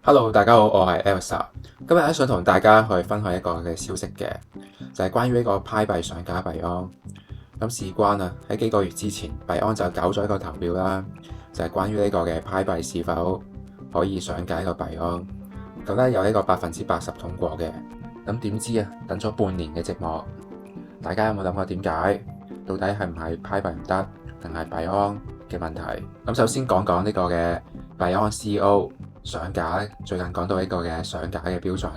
Hello，大家好，我係 Elsa。今日咧想同大家去分享一個嘅消息嘅，就係關於呢個派幣上架幣安。咁事關啊，喺幾個月之前，幣安就搞咗一個投票啦，就係關於呢個嘅派幣是否可以上架一個幣安。咁咧有呢個80%通過嘅。咁點知啊，等咗半年嘅寂寞，大家有冇諗過點解？到底係唔係派幣唔得，定係幣安嘅問題？咁首先講講呢個嘅幣安 CEO。上架咧，最近講到呢個嘅上架嘅標準，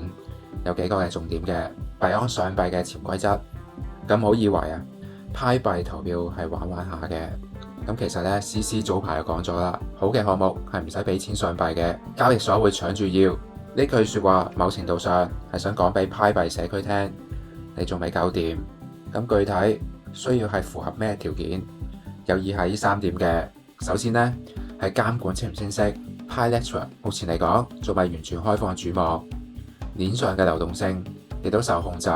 有幾個嘅重點嘅幣安上幣嘅潛規則。咁唔好以為啊，派幣投票係玩玩下嘅。咁其實咧，CC 早排就講咗啦，好嘅項目係唔使俾錢上幣嘅，交易所會搶住要。呢句説話某程度上係想講俾派幣社區聽，你仲未搞掂。咁具體需要係符合咩條件？有以下呢3點嘅。首先呢，係監管清唔清晰。Pi Network 目前嚟講仲未完全開放主網，鏈上嘅流動性亦都受控制，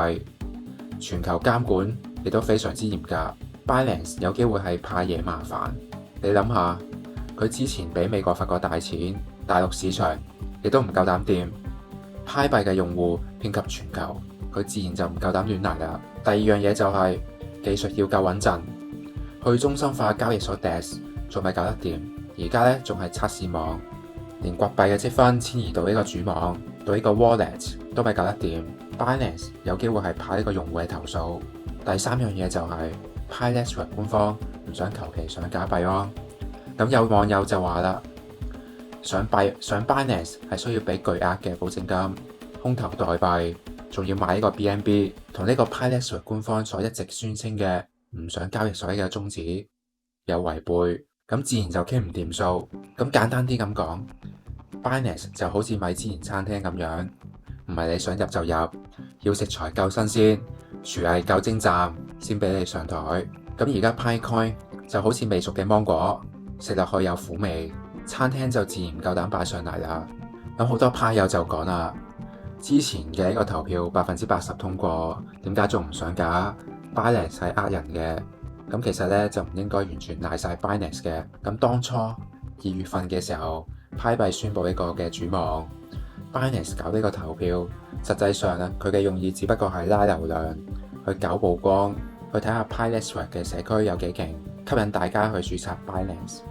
全球監管亦都非常之嚴格。Binance 有機會係怕嘢麻煩，你諗下，佢之前俾美國罰過大錢，大陸市場亦都唔夠膽掂。Pi 幣嘅用戶遍及全球，佢自然就唔夠膽亂嚟啦。第二樣嘢就係技術要夠穩陣，去中心化交易所 DEX 仲未搞得掂，而家咧仲係測試網。連掘幣嘅積分遷移到呢個主網，到呢個 wallet 都未搞得掂。Binance 有機會係怕呢個用戶嘅投訴。第三樣嘢就係 Pi Network 官方唔想求其上架幣安。咁有網友就話啦，上 Binance 係需要俾巨額嘅保證金，空投代幣，仲要買呢個 BNB， 同呢個 Pi Network 官方所一直宣稱嘅唔上交易所嘅宗旨有違背，咁自然就傾唔掂數。咁簡單啲咁講，Binance 就好似米芝蓮餐廳咁樣，唔係你想入就入，要食材夠新鮮，廚藝夠精湛先俾你上台。咁而家 Picoin 就好似未熟嘅芒果，食落去有苦味，餐廳就自然唔夠膽擺上嚟啦。咁好多派友就講啦，之前嘅一個投票80%通過，點解仲唔上架？ Binance 係呃人嘅。咁其實咧就唔應該完全賴晒 Binance 嘅。咁當初2月份嘅時候，派幣宣布呢個嘅主網，Binance 搞呢個投票，實際上咧佢嘅用意只不過係拉流量，去搞曝光，去睇下 Pi Network 嘅社區有幾勁，吸引大家去註冊 Binance。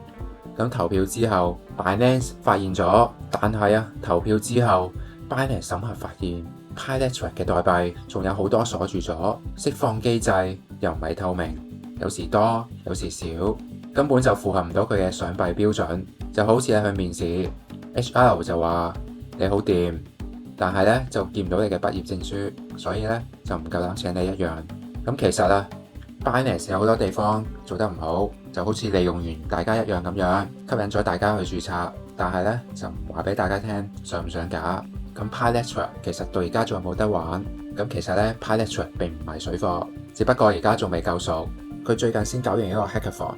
咁投票之後 ，Binance 發現咗，但係投票之後 Binance 審核發現 Pi Network 嘅代幣仲有好多鎖住咗，釋放機制又唔係透明。有時多，有時少，根本就符合唔到佢嘅上幣標準。就好似你去面試 HR 就話你好掂，但係咧就見唔到你嘅畢業證書，所以咧就唔夠膽請你一樣。咁其實Binance 有好多地方做得唔好，就好似利用完大家一樣咁樣，吸引咗大家去註冊，但係咧就唔話俾大家聽上唔上架。咁 Pi Network 其實到而家仲有冇得玩？咁其實咧 Pi Network 並唔係水貨，只不過而家仲未夠熟。佢最近先搞完一個 hackathon，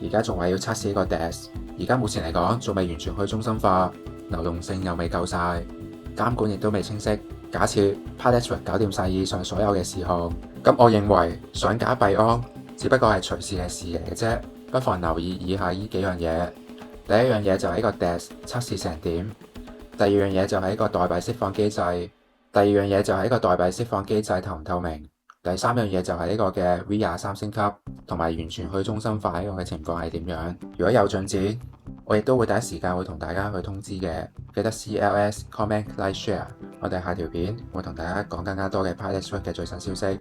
而家仲話要測試呢個 DEX。而家目前嚟講仲未完全去中心化，流動性又未夠晒，監管亦都未清晰。假設 Pi Network 搞掂晒以上所有嘅事項，咁我認為上架幣安只不過係隨時嘅事嚟嘅啫。不妨留意以下呢幾樣嘢。第一樣嘢就係呢個 DEX 測試成點，第二樣嘢就係呢個代幣釋放機制，第二樣嘢就係呢個代幣釋放機制透唔透明。第三樣嘢就係呢個嘅 V23升級同埋完全去中心化呢個嘅情況係點樣？如果有進展，我亦都會第一時間會同大家去通知嘅。記得 CLS comment like share。我哋下條片會同大家講更加多嘅 Pi Network 嘅最新消息。